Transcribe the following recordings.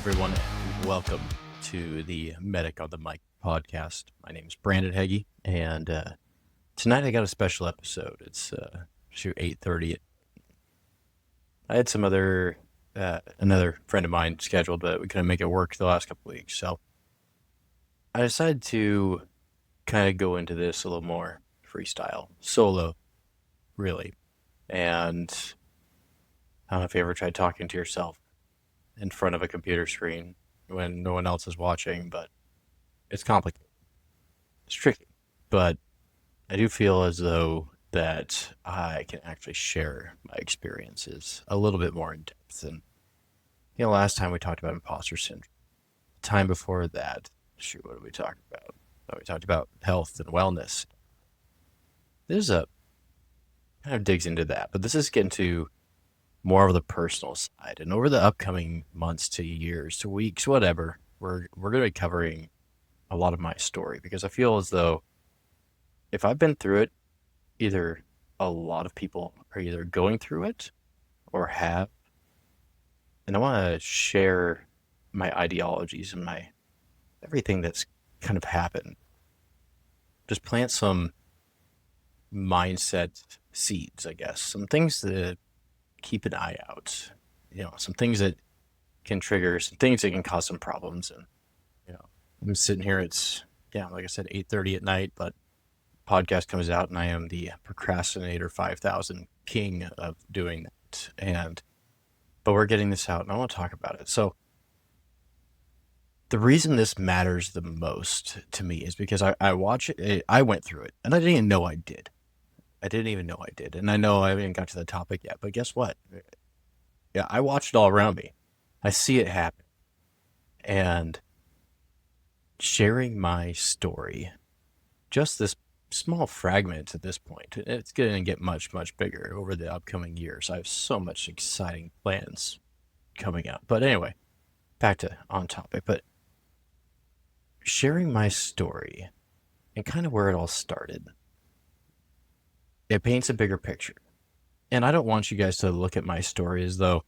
everyone, and welcome to the Medic on the Mic podcast. My name is Brandon Heggie, and tonight I got a special episode. It's 8:30. I had some another friend of mine scheduled, but we couldn't make it work the last couple weeks. So I decided to kind of go into this a little more freestyle, solo, really. And I don't know if you ever tried talking to yourself in front of a computer screen when no one else is watching, but it's complicated. It's tricky. But I do feel as though that I can actually share my experiences a little bit more in depth. And, last time we talked about imposter syndrome. The time before that, what did we talk about? We talked about health and wellness. This kind of digs into that, but this is getting to more of the personal side. And over the upcoming months to years to weeks, whatever, we're going to be covering a lot of my story, because I feel as though if I've been through it, either a lot of people are either going through it or have. And I want to share my ideologies and my everything that's kind of happened. Just plant some mindset seeds, I guess. Some things that keep an eye out, some things that can trigger, some things that can cause some problems. And, I'm sitting here, like I said, 8:30 at night, but podcast comes out and I am the procrastinator 5000 king of doing that. But we're getting this out and I want to talk about it. So the reason this matters the most to me is because I watch it, I went through it and I didn't even know I did. And I know I haven't got to the topic yet, but guess what? Yeah, I watch it all around me. I see it happen. And sharing my story, just this small fragment at this point, it's going to get much, much bigger over the upcoming years. I have so much exciting plans coming up. But anyway, back to on topic. But sharing my story and kind of where it all started, it paints a bigger picture. And I don't want you guys to look at my story as though,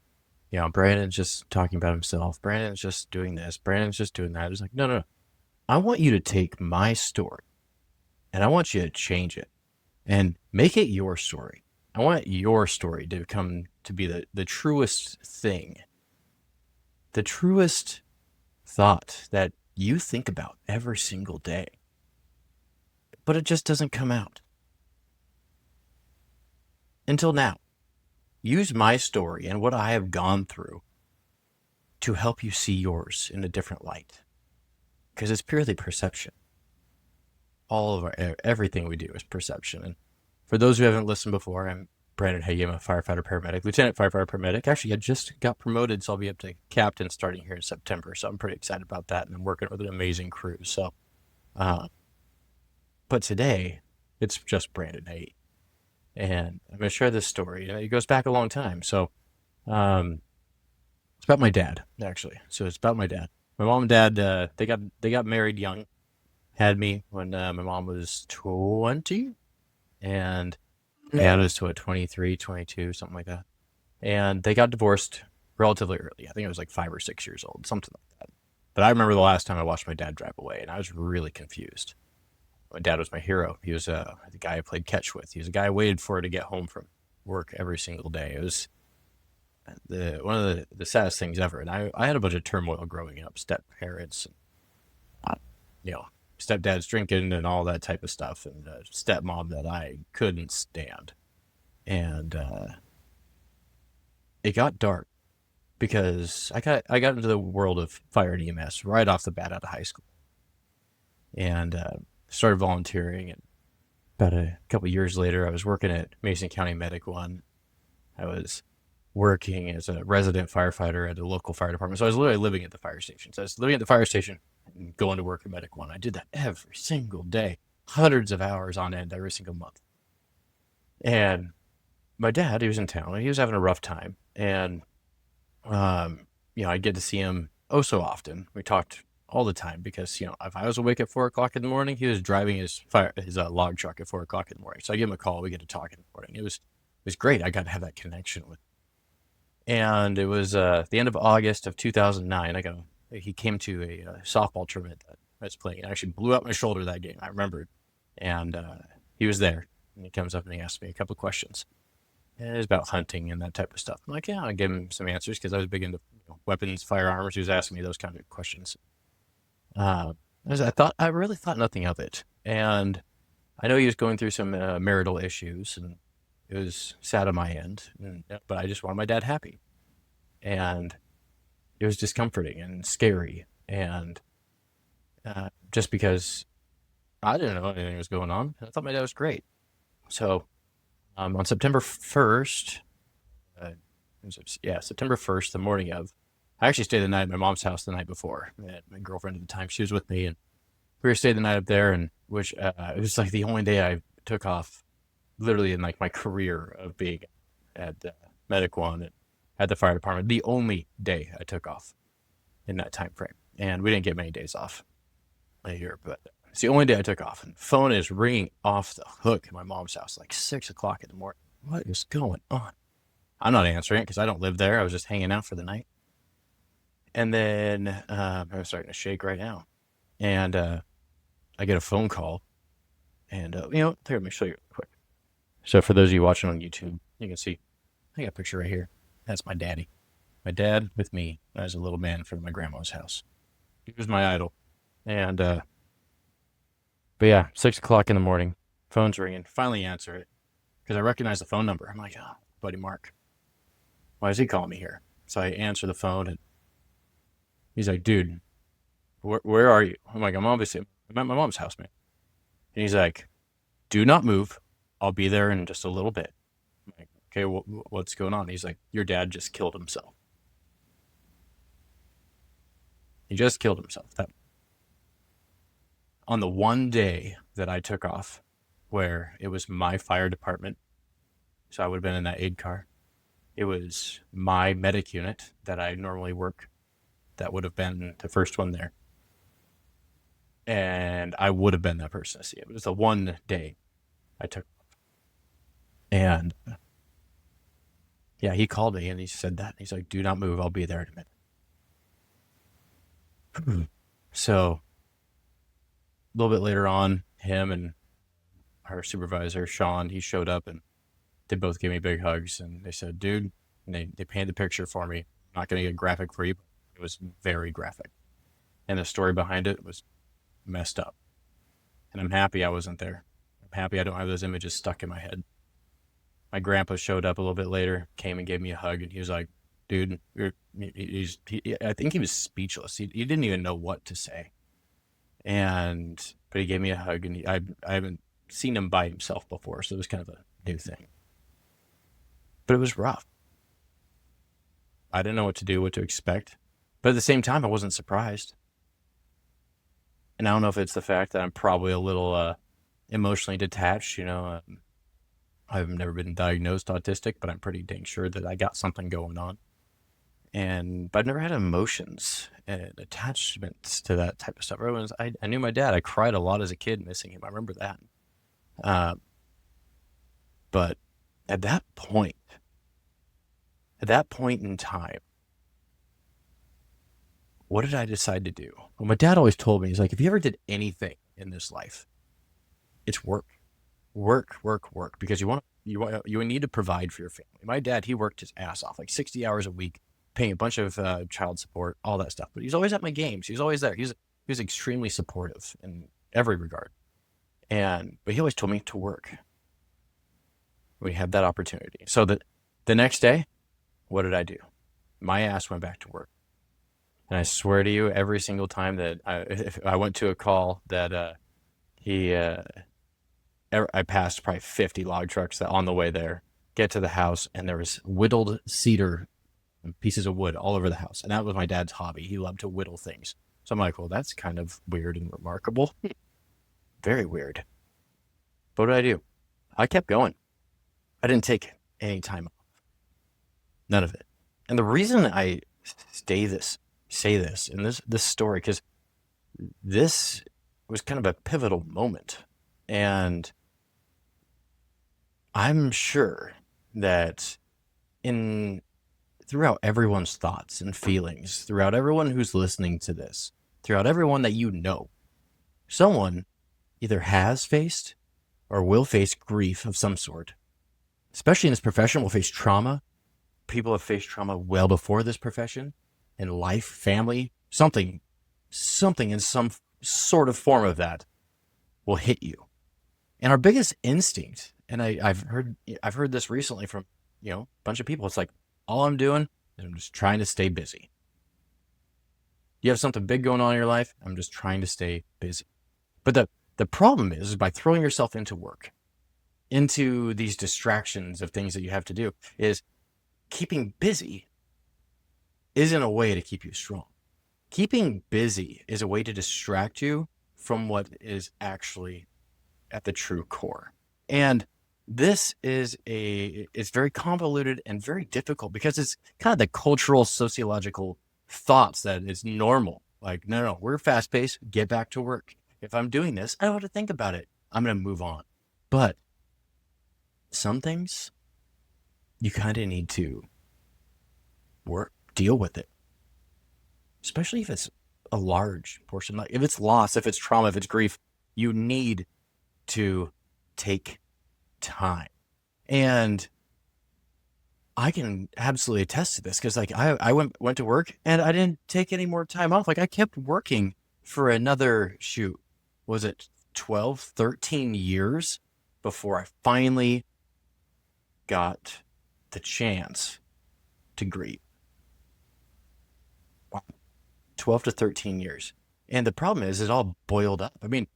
Brandon's just talking about himself. Brandon's just doing this. Brandon's just doing that. It's like, no. I want you to take my story and I want you to change it and make it your story. I want your story to come to be the truest thing, the truest thought that you think about every single day. But it just doesn't come out. Until now, use my story and what I have gone through to help you see yours in a different light. Because it's purely perception. All of everything we do is perception. And for those who haven't listened before, I'm Brandon Heggie. I'm a firefighter paramedic, lieutenant firefighter paramedic. Actually, I just got promoted, so I'll be up to captain starting here in September. So I'm pretty excited about that. And I'm working with an amazing crew. So, but today, it's just Brandon Heggie. And I'm going to share this story. It goes back a long time. So it's about my dad, actually. So it's about my dad. My mom and dad, they got married young, had me when my mom was 20, and dad was 23, 22, something like that. And they got divorced relatively early. I think it was like 5 or 6 years old, something like that. But I remember the last time I watched my dad drive away, and I was really confused. My dad was my hero. He was the guy I played catch with. He was the guy I waited for to get home from work every single day. It was one of the saddest things ever. And I had a bunch of turmoil growing up, step parents, stepdads drinking and all that type of stuff, and stepmom that I couldn't stand. And it got dark because I got into the world of fire and EMS right off the bat out of high school. And started volunteering, and about a couple of years later, I was working at Mason County Medic 1. I was working as a resident firefighter at a local fire department. So I was literally living at the fire station. So I was living at the fire station and going to work at Medic 1. I did that every single day, hundreds of hours on end every single month. And my dad, he was in town and he was having a rough time. And, I'd get to see him so often. We talked all the time because, if I was awake at 4 o'clock in the morning, he was driving his log truck at 4 o'clock in the morning. So I give him a call. We get to talk in the morning. It was great. I got to have that connection with. And it was the end of August of 2009. He came to a softball tournament that I was playing. I actually blew out my shoulder that game. I remember, and he was there. And he comes up and he asks me a couple of questions. And it was about hunting and that type of stuff. I'm like, yeah, I give him some answers because I was big into weapons, firearms. He was asking me those kind of questions. Uh, I really thought nothing of it, and I know he was going through some marital issues, and it was sad on my end. But I just wanted my dad happy, and it was discomforting and scary, and just because I didn't know anything was going on, and I thought my dad was great. So on September 1st, September 1st, the morning of, I actually stayed the night at my mom's house the night before. My girlfriend at the time, she was with me, and we were staying the night up there, and which it was like the only day I took off, literally in like my career of being at Medic One and at the fire department. The only day I took off in that time frame, and we didn't get many days off a year, but it's the only day I took off. And the phone is ringing off the hook at my mom's house, like 6 o'clock in the morning. What is going on? I'm not answering it because I don't live there. I was just hanging out for the night. And then I'm starting to shake right now. And I get a phone call. And, here, let me show you real quick. So for those of you watching on YouTube, you can see, I got a picture right here. That's my daddy. My dad with me as a little man in front of my grandma's house. He was my idol. And, but yeah, 6 o'clock in the morning, phone's ringing. Finally answer it because I recognize the phone number. I'm like, oh, buddy Mark. Why is he calling me here? So I answer the phone, and he's like, dude, where are you? I'm like, I'm at my mom's house, man. And he's like, do not move. I'll be there in just a little bit. I'm like, okay, what's going on? He's like, your dad just killed himself. He just killed himself. On the one day that I took off, where it was my fire department, so I would have been in that aid car. It was my medic unit that I normally work. That would have been the first one there. And I would have been that person to see it. It was the one day I took off. And yeah, he called me and he said that. He's like, do not move. I'll be there in a minute. So a little bit later on, him and our supervisor, Sean, he showed up and they both gave me big hugs. And they said, dude, and they painted the picture for me. I'm not going to get graphic for you, but it was very graphic. And the story behind it was messed up. And I'm happy I wasn't there. I'm happy I don't have those images stuck in my head. My grandpa showed up a little bit later, came and gave me a hug, and he was like, dude, I think he was speechless. He didn't even know what to say. But he gave me a hug, and I haven't seen him by himself before, so it was kind of a new thing. But it was rough. I didn't know what to do, what to expect. But at the same time, I wasn't surprised. And I don't know if it's the fact that I'm probably a little emotionally detached. I've never been diagnosed autistic, but I'm pretty dang sure that I got something going on. But I've never had emotions and attachments to that type of stuff. I knew my dad. I cried a lot as a kid missing him. I remember that. But at that point in time, what did I decide to do? Well, my dad always told me, he's like, if you ever did anything in this life, it's work, because you need to provide for your family. My dad, he worked his ass off, like 60 hours a week, paying a bunch of child support, all that stuff. But he's always at my games. He's always there. He was extremely supportive in every regard. But he always told me to work. We had that opportunity. So the next day, what did I do? My ass went back to work. And I swear to you, every single time that if I went to a call that I passed probably 50 log trucks that on the way there, get to the house, and there was whittled cedar pieces of wood all over the house. And that was my dad's hobby. He loved to whittle things. So I'm like, well, that's kind of weird and remarkable. Very weird. But what did I do? I kept going. I didn't take any time off. None of it. And the reason I say this in this story, because this was kind of a pivotal moment. And I'm sure that throughout everyone's thoughts and feelings, throughout everyone who's listening to this, throughout everyone that you know, someone either has faced or will face grief of some sort. Especially in this profession, will face trauma. People have faced trauma well before this profession, in life, family, something in some sort of form of that will hit you. And our biggest instinct, and I've heard this recently from a bunch of people. It's like, all I'm doing is I'm just trying to stay busy. You have something big going on in your life. I'm just trying to stay busy. But the problem is by throwing yourself into work, into these distractions of things that you have to do, is keeping busy isn't a way to keep you strong. Keeping busy is a way to distract you from what is actually at the true core. And this is it's very convoluted and very difficult because it's kind of the cultural, sociological thoughts that it's normal. Like, no, we're fast paced, get back to work. If I'm doing this, I don't have to think about it. I'm going to move on. But some things you kind of need to deal with it, especially if it's a large portion. Like if it's loss, if it's trauma, if it's grief, you need to take time. And I can absolutely attest to this because like I went to work and I didn't take any more time off. Like I kept working for another was it 12, 13 years before I finally got the chance to grieve. Wow. 12 to 13 years. And the problem is it all boiled up. I mean,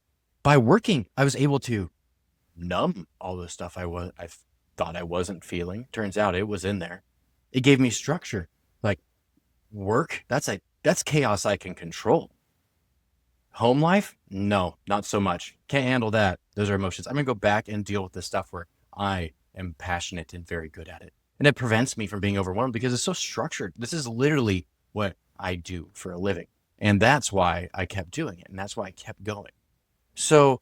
by working, I was able to numb all the stuff I thought I wasn't feeling. Turns out it was in there. It gave me structure. Like work, that's chaos I can control. Home life? No, not so much. Can't handle that. Those are emotions. I'm going to go back and deal with the stuff where I am passionate and very good at it. And it prevents me from being overwhelmed because it's so structured. This is literally what I do for a living. And that's why I kept doing it. And that's why I kept going. So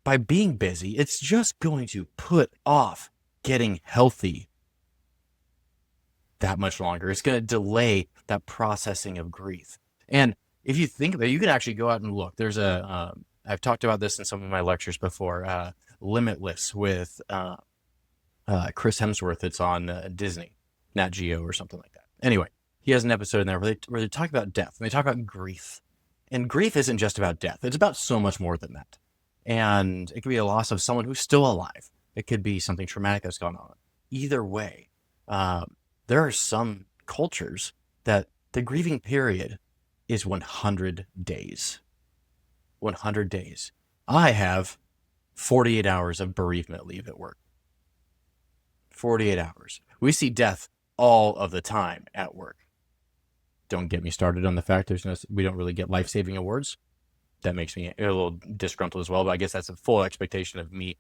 by being busy, it's just going to put off getting healthy that much longer. It's going to delay that processing of grief. And if you think about it, you can actually go out and look. There's I've talked about this in some of my lectures before, Limitless with Chris Hemsworth. It's on Disney, Nat Geo or something like that. Anyway, he has an episode in there where they talk about death and they talk about grief. And grief isn't just about death. It's about so much more than that. And it could be a loss of someone who's still alive. It could be something traumatic that's gone on. Either way, there are some cultures that the grieving period is 100 days. 100 days. I have 48 hours of bereavement leave at work. 48 hours. We see death all of the time at work. Don't get me started on the fact we don't really get life-saving awards. That makes me a little disgruntled as well, but I guess that's a full expectation of me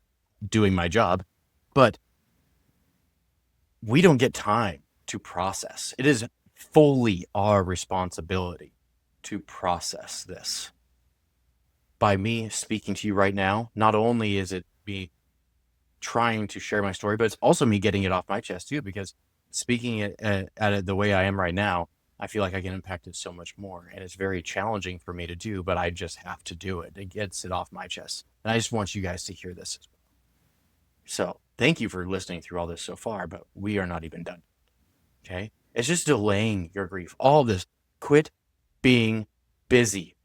doing my job. But we don't get time to process. It is fully our responsibility to process this. By me speaking to you right now, not only is it me trying to share my story, but it's also me getting it off my chest too, because speaking at it the way I am right now, I feel like I get impacted so much more. And it's very challenging for me to do, but I just have to do it. It gets it off my chest. And I just want you guys to hear this as well. So thank you for listening through all this so far, but we are not even done. Okay? It's just delaying your grief. All of this. Quit being busy.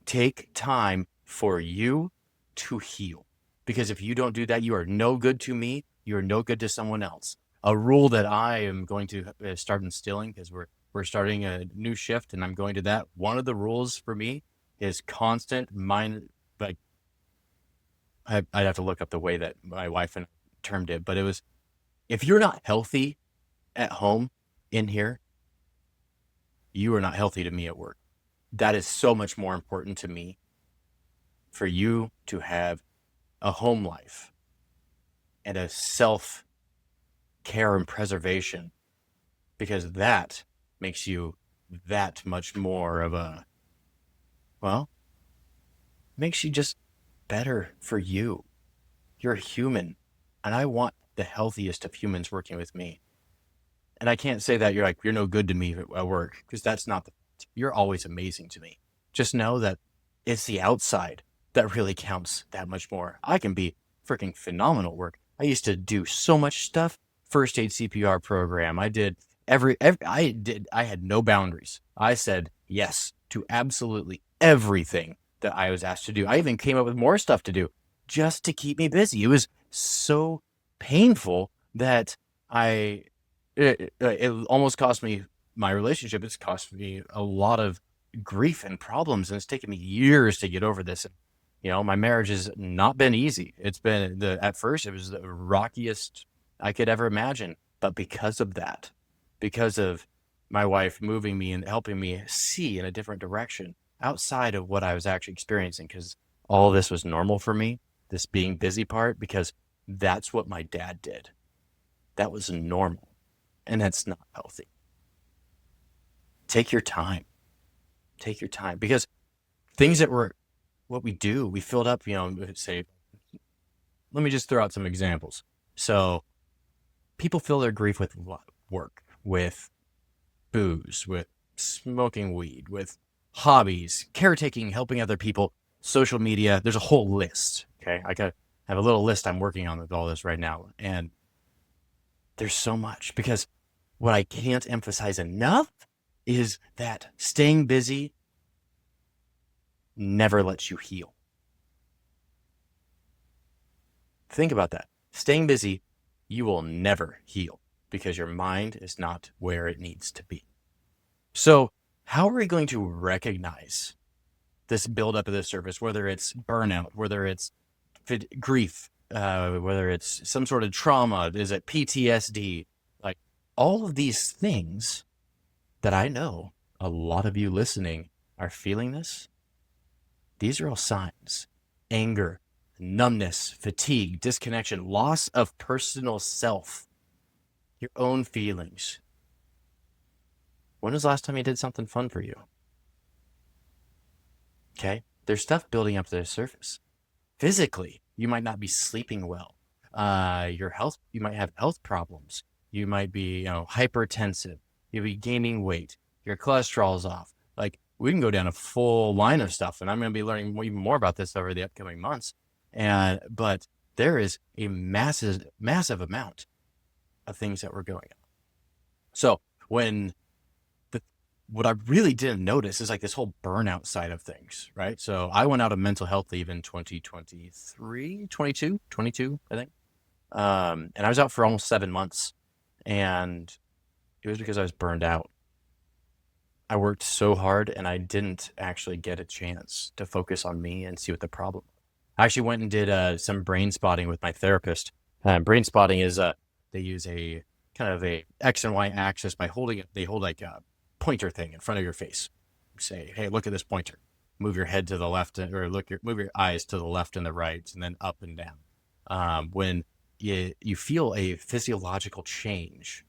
Take time for you to heal. Because if you don't do that, you are no good to me. You are no good to someone else. A rule that I am going to start instilling, because we're starting a new shift and I'm going to that. One of the rules for me is constant mind, like I'd have to look up the way that my wife and termed it, but it was, if you're not healthy at home in here, you are not healthy to me at work. That is so much more important to me for you to have a home life and a self-care and preservation, because that makes you that much more of makes you just better for you. You're a human, and I want the healthiest of humans working with me. And I can't say that you're no good to me at work, because that's not you're always amazing to me. Just know that it's the outside that really counts that much more. I can be freaking phenomenal at work. I used to do so much stuff. First aid CPR program. I did I had no boundaries. I said yes to absolutely everything that I was asked to do. I even came up with more stuff to do just to keep me busy. It was so painful that I it almost cost me my relationship. It's cost me a lot of grief and problems, and it's taken me years to get over this. And, my marriage has not been easy. It's been at first it was the rockiest I could ever imagine, but because of that, because of my wife moving me and helping me see in a different direction outside of what I was actually experiencing, because all this was normal for me, this being busy part, because that's what my dad did. That was normal, and that's not healthy. Take your time. Take your time, because things that were what we do, we filled up, say, let me just throw out some examples. So people fill their grief with work, with booze, with smoking weed, with hobbies, caretaking, helping other people, social media. There's a whole list. Okay. have a little list I'm working on with all this right now. And there's so much, because what I can't emphasize enough is that staying busy never lets you heal. Think about that. Staying busy, you will never heal, because your mind is not where it needs to be. So how are we going to recognize this buildup of the surface, whether it's burnout, whether it's grief, whether it's some sort of trauma, is it PTSD, like all of these things that I know a lot of you listening are feeling this? These are all signs. Anger, numbness, fatigue, disconnection, loss of personal self, your own feelings. When was the last time you did something fun for you? Okay? There's stuff building up to the surface. Physically, you might not be sleeping well. Your health, you might have health problems. You might be, hypertensive. You'll be gaining weight. Your cholesterol's off. Like, we can go down a full line of stuff, and I'm going to be learning even more about this over the upcoming months. But there is a massive amount of things that were going on. So what I really didn't notice is like this whole burnout side of things, right? So I went out of mental health leave in 22, I think. And I was out for almost 7 months, and it was because I was burned out. I worked so hard, and I didn't actually get a chance to focus on me and see what the problem was. I actually went and did some brain spotting with my therapist. Brain spotting is they use a kind of a X and Y axis by holding it. They hold like a pointer thing in front of your face. Say, hey, look at this pointer. Move your head to the left, or move your eyes to the left and the right, and then up and down. When you feel a physiological change,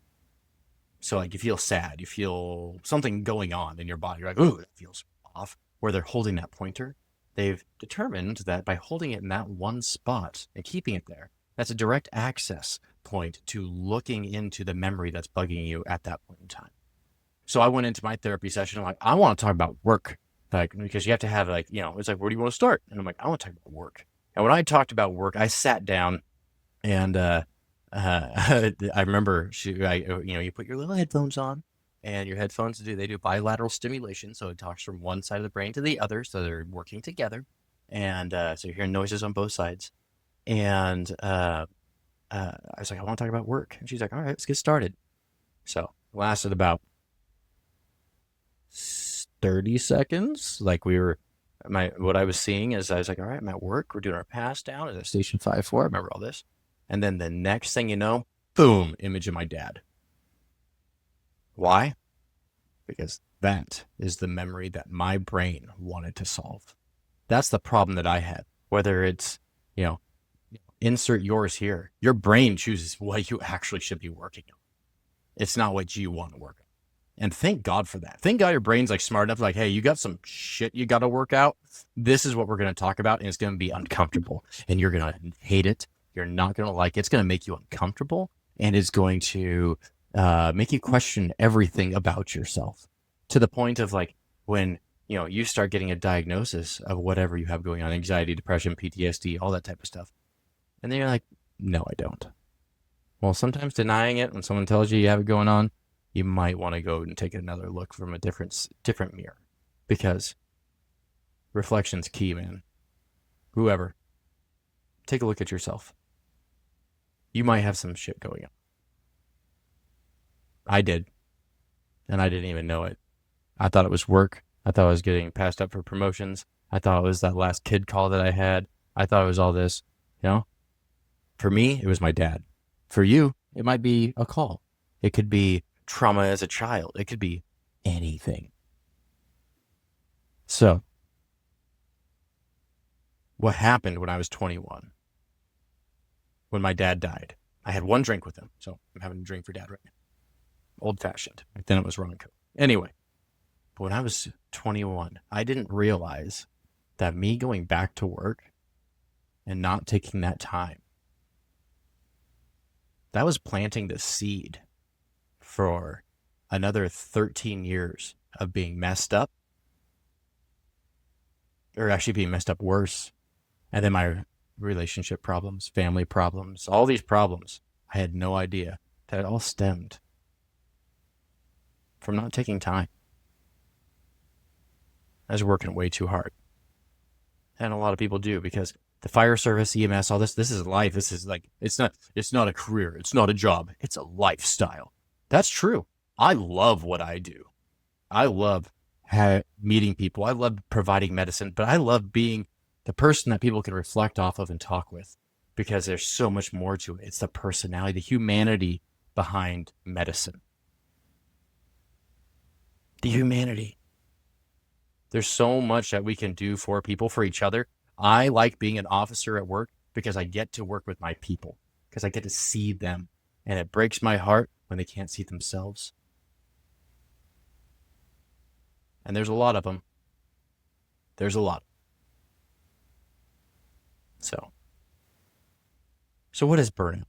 so like you feel sad, you feel something going on in your body, you're like, ooh, that feels off. Where they're holding that pointer, they've determined that by holding it in that one spot and keeping it there, that's a direct access point to looking into the memory that's bugging you at that point in time. So I went into my therapy session. I'm like, I want to talk about work, like, because you have to have it's like, where do you want to start? And I'm like, I want to talk about work. And when I talked about work, I sat down, and I remember you put your little headphones on, and your headphones they do bilateral stimulation, so it talks from one side of the brain to the other, so they're working together, and so you're hearing noises on both sides. And I was like, I want to talk about work, and she's like, all right, let's get started. So it lasted about 30 seconds. Like what I was seeing is I was like, all right, I'm at work. We're doing our pass down at station 5-4. I remember all this. And then the next thing you know, boom, image of my dad. Why? Because that is the memory that my brain wanted to solve. That's the problem that I had. Whether it's, insert yours here. Your brain chooses what you actually should be working on. It's not what you want to work on. And thank God for that. Thank God your brain's like smart enough, like, hey, you got some shit you got to work out. This is what we're going to talk about, and it's going to be uncomfortable, and you're going to hate it. You're not going to like it. It's going to make you uncomfortable, and it's going to make you question everything about yourself, to the point of like when you start getting a diagnosis of whatever you have going on, anxiety, depression, PTSD, all that type of stuff, and then you're like, no, I don't. Well, sometimes denying it when someone tells you have it going on, you might want to go and take another look from a different mirror, because reflection's key, man. Whoever, take a look at yourself. You might have some shit going on. I did, and I didn't even know it. I thought it was work. I thought I was getting passed up for promotions. I thought it was that last kid call that I had. I thought it was all this. For me, it was my dad. For you, it might be a call. It could be trauma as a child. It could be anything. So, what happened when I was 21? When my dad died. I had one drink with him, so I'm having a drink for dad right now. Old-fashioned. Back then it was rum and coke. Anyway, but when I was 21, I didn't realize that me going back to work and not taking that time, that was planting the seed for another 13 years of being messed up, or actually being messed up worse. And then my relationship problems, family problems, all these problems, I had no idea that it all stemmed from not taking time. I was working way too hard. And a lot of people do, because the fire service, EMS, all this is life. This is like, it's not a career. It's not a job. It's a lifestyle. That's true. I love what I do. I love meeting people. I love providing medicine, but I love being the person that people can reflect off of and talk with, because there's so much more to it. It's the personality, the humanity behind medicine. The humanity. There's so much that we can do for people, for each other. I like being an officer at work because I get to work with my people, because I get to see them, and it breaks my heart when they can't see themselves. And there's a lot of them. There's a lot. So what is burnout?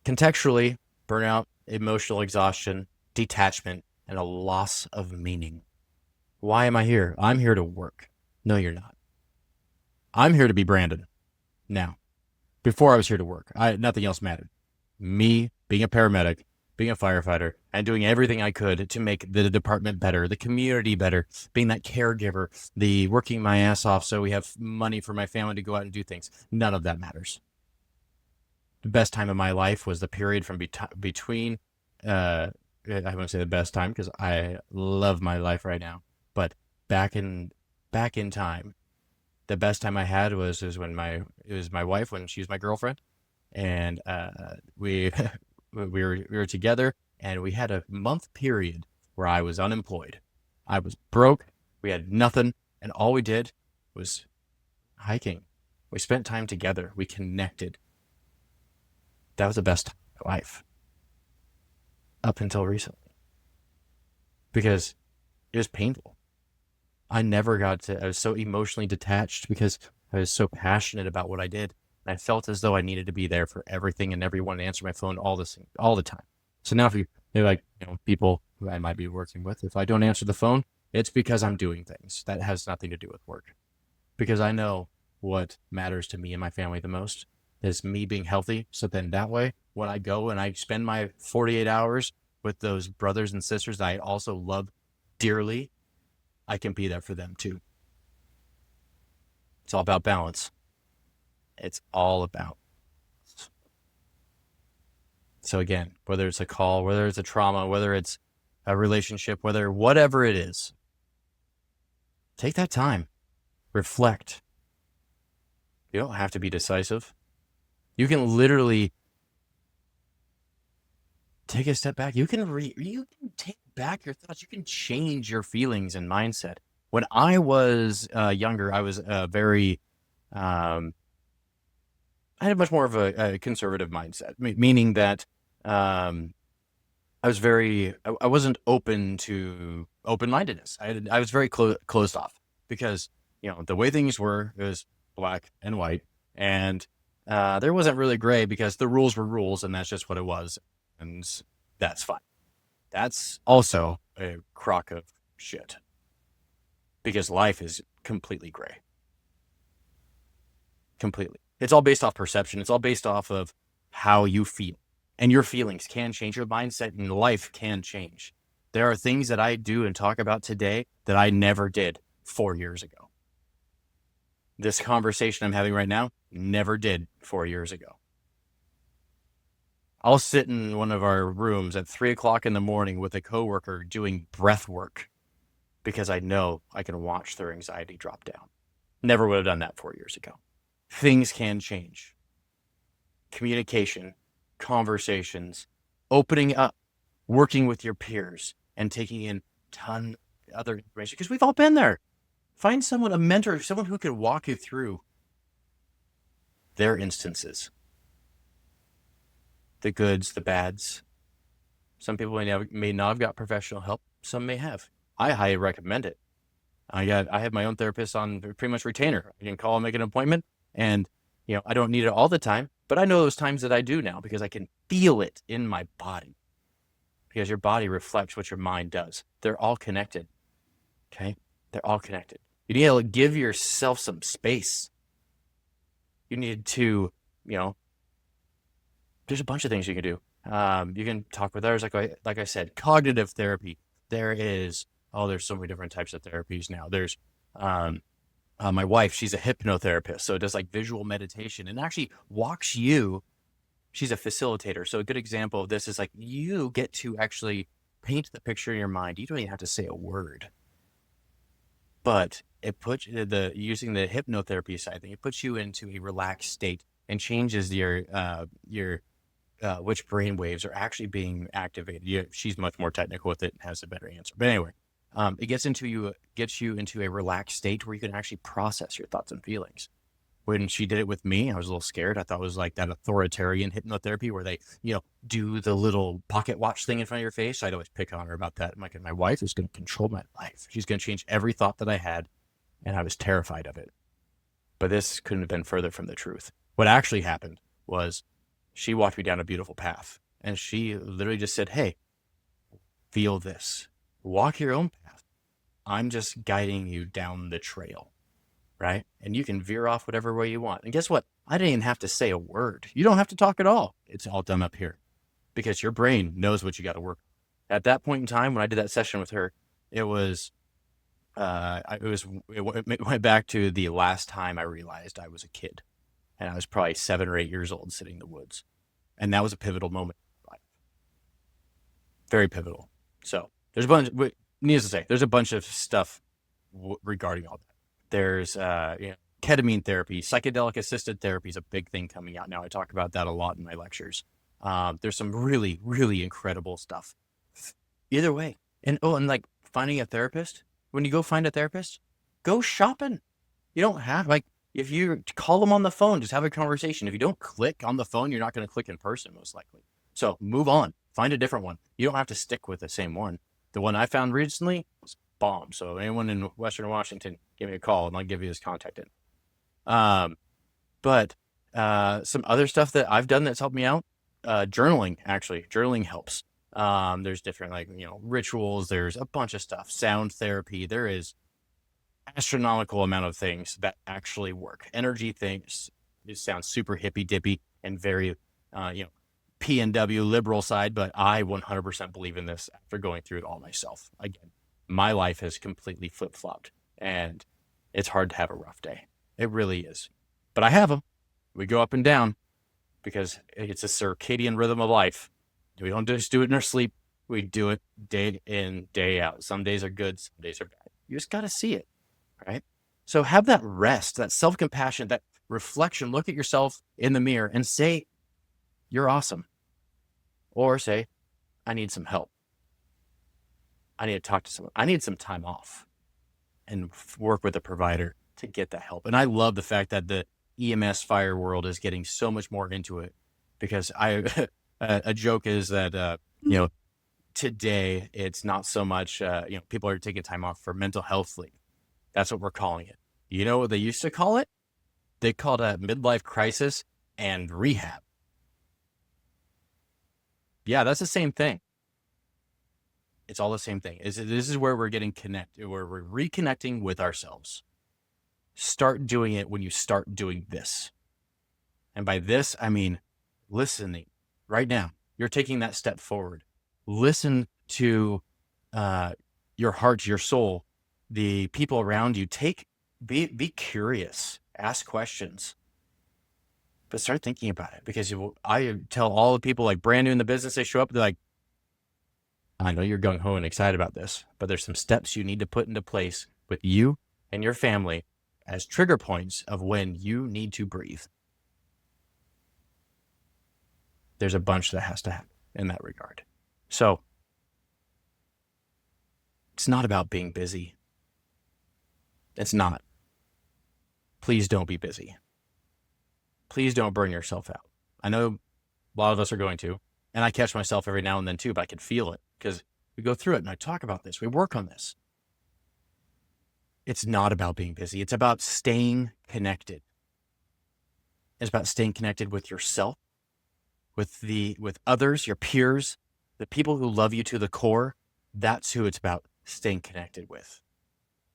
Contextually, burnout, emotional exhaustion, detachment, and a loss of meaning. Why am I here? I'm here to work. No, you're not. I'm here to be Brandon. Now, before I was here to work, nothing else mattered. Me being a paramedic, being a firefighter, and doing everything I could to make the department better, the community better, being that caregiver, the working my ass off so we have money for my family to go out and do things. None of that matters. The best time of my life was the period from between, I won't say the best time because I love my life right now, but back in time, the best time I had was when it was my wife, when she was my girlfriend, and we we were together, and we had a month period where I was unemployed. I was broke. We had nothing, and all we did was hiking. We spent time together. We connected. That was the best time of my life up until recently, because it was painful. I was so emotionally detached because I was so passionate about what I did. And I felt as though I needed to be there for everything and everyone, to answer my phone all the time. So now if they're like, people who I might be working with, if I don't answer the phone, it's because I'm doing things that has nothing to do with work. Because I know what matters to me and my family the most is me being healthy. So then that way, when I go and I spend my 48 hours with those brothers and sisters that I also love dearly, I can be there for them too. It's all about balance. It's all about. So again, whether it's a call, whether it's a trauma, whether it's a relationship, whatever it is, take that time. Reflect. You don't have to be decisive. You can literally take a step back. You can take back your thoughts. You can change your feelings and mindset. When I was younger, I was very, I had much more of a conservative mindset, meaning that I wasn't open to open-mindedness. I was very closed off, because the way things were, it was black and white, and there wasn't really gray, because the rules were rules, and that's just what it was, and that's fine. That's also a crock of shit because life is completely gray. Completely. It's all based off perception. It's all based off of how you feel. And your feelings can change. Your mindset in life can change. There are things that I do and talk about today that I never did 4 years ago. This conversation I'm having right now, never did 4 years ago. I'll sit in one of our rooms at 3 o'clock in the morning with a coworker doing breath work because I know I can watch their anxiety drop down. Never would have done that 4 years ago. Things can change. Communication, conversations, opening up, working with your peers, and taking in ton other information because we've all been there. Find someone, a mentor, someone who can walk you through their instances, the goods, the bads. Some people may not have got professional help. Some may have. I highly recommend it. I have my own therapist on pretty much retainer. I can call and make an appointment, and I don't need it all the time, but I know those times that I do now because I can feel it in my body. Because your body reflects what your mind does. They're all connected. Okay? They're all connected. You need to give yourself some space. You need to, there's a bunch of things you can do. You can talk with others, like I said, cognitive therapy. There is, there's so many different types of therapies now. There's my wife, she's a hypnotherapist, so it does like visual meditation and actually walks you. She's a facilitator. So a good example of this is like you get to actually paint the picture in your mind. You don't even have to say a word, but it puts using the hypnotherapy side thing, it puts you into a relaxed state and changes your which brain waves are actually being activated. She's much more technical with it and has a better answer. But anyway, it gets you into a relaxed state where you can actually process your thoughts and feelings. When she did it with me, I was a little scared. I thought it was like that authoritarian hypnotherapy where they, do the little pocket watch thing in front of your face. I'd always pick on her about that. I'm like, my wife is going to control my life. She's going to change every thought that I had. And I was terrified of it. But this couldn't have been further from the truth. What actually happened was she walked me down a beautiful path. And she literally just said, hey, feel this. Walk your own path. I'm just guiding you down the trail. Right? And you can veer off whatever way you want. And guess what? I didn't even have to say a word. You don't have to talk at all. It's all done up here because your brain knows what you got to work. At that point in time, when I did that session with her, it went back to the last time I realized I was a kid, and I was probably 7 or 8 years old sitting in the woods. And that was a pivotal moment in my life. Very pivotal. So there's needless to say, there's a bunch of stuff regarding all that. There's ketamine therapy, psychedelic assisted therapy is a big thing coming out now. I talk about that a lot in my lectures. There's some really, really incredible stuff. Either way. And like finding a therapist, when you go find a therapist, go shopping. You don't have, if you call them on the phone, just have a conversation. If you don't click on the phone, you're not going to click in person, most likely. So move on. Find a different one. You don't have to stick with the same one. The one I found recently was bomb. So anyone in Western Washington, give me a call and I'll give you his contact in. But some other stuff that I've done that's helped me out, journaling helps. There's different rituals. There's a bunch of stuff. Sound therapy. There is astronomical amount of things that actually work. Energy things. It sounds super hippy dippy and very PNW liberal side, but I 100% believe in this after going through it all myself. Again, my life has completely flip-flopped and it's hard to have a rough day. It really is. But I have them. We go up and down because it's a circadian rhythm of life. We don't just do it in our sleep. We do it day in, day out. Some days are good, some days are bad. You just got to see it, right? So have that rest, that self-compassion, that reflection. Look at yourself in the mirror and say, you're awesome. Or say, I need some help. I need to talk to someone. I need some time off and work with a provider to get that help. And I love the fact that the EMS fire world is getting so much more into it because a joke is that, today it's not so much, people are taking time off for mental health leave. That's what we're calling it. You know what they used to call it? They called it midlife crisis and rehab. Yeah, that's the same thing. It's all the same thing. This is where we're getting connected, where we're reconnecting with ourselves. Start doing it when you start doing this. And by this, I mean listening right now. You're taking that step forward. Listen to your heart, your soul, the people around you. Be curious, ask questions, but start thinking about it. Because I tell all the people like brand new in the business, they show up, they're like, I know you're gung ho and excited about this, but there's some steps you need to put into place with you and your family as trigger points of when you need to breathe. There's a bunch that has to happen in that regard. So it's not about being busy. It's not. Please don't be busy. Please don't burn yourself out. I know a lot of us are going to, and I catch myself every now and then too, but I can feel it because we go through it and I talk about this. We work on this. It's not about being busy. It's about staying connected. It's about staying connected with yourself, with others, your peers, the people who love you to the core. That's who it's about staying connected with.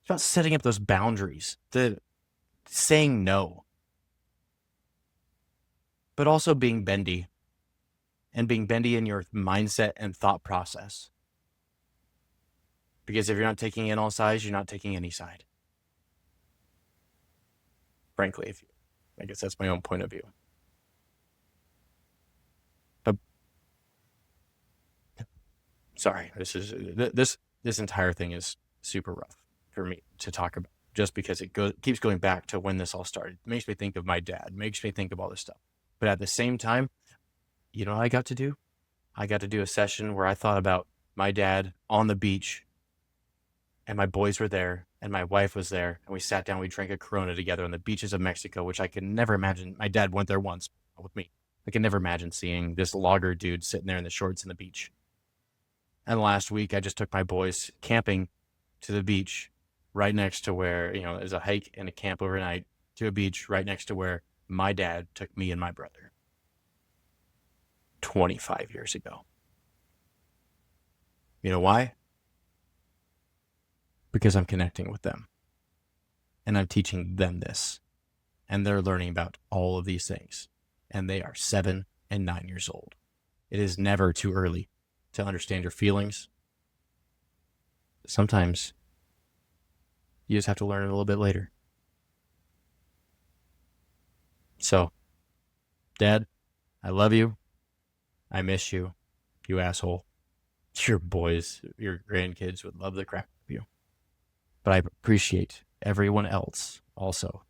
It's about setting up those boundaries, saying no, but also being bendy, and being bendy in your mindset and thought process. Because if you're not taking in all sides, you're not taking any side. Frankly, I guess that's my own point of view. But sorry, this entire thing is super rough for me to talk about, just because it keeps going back to when this all started. It makes me think of my dad. It makes me think of all this stuff. But at the same time, you know what I got to do? I got to do a session where I thought about my dad on the beach, and my boys were there, and my wife was there, and we sat down, we drank a Corona together on the beaches of Mexico, which I could never imagine. My dad went there once with me. I could never imagine seeing this logger dude sitting there in the shorts in the beach. And last week, I just took my boys camping to the beach right next to where, there's a hike and a camp overnight to a beach right next to where my dad took me and my brother 25 years ago. You know why? Because I'm connecting with them, and I'm teaching them this, and they're learning about all of these things, and they are 7 and 9 years old. It is never too early to understand your feelings. Sometimes you just have to learn it a little bit later. So, Dad, I love you. I miss you, you asshole. Your boys, your grandkids would love the crap out of you. But I appreciate everyone else also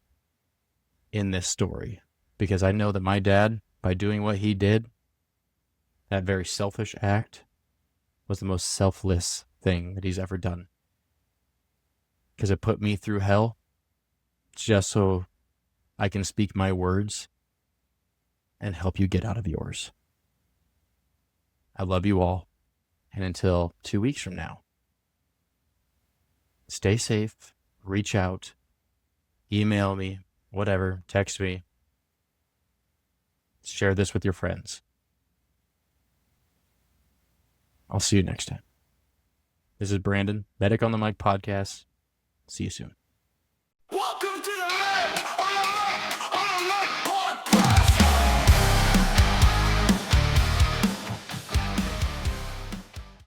in this story, because I know that my dad, by doing what he did, that very selfish act, was the most selfless thing that he's ever done. Because it put me through hell just so I can speak my words and help you get out of yours. I love you all. And until 2 weeks from now, stay safe, reach out, email me, whatever, text me, share this with your friends. I'll see you next time. This is Brandon, Medic on the Mic podcast. See you soon.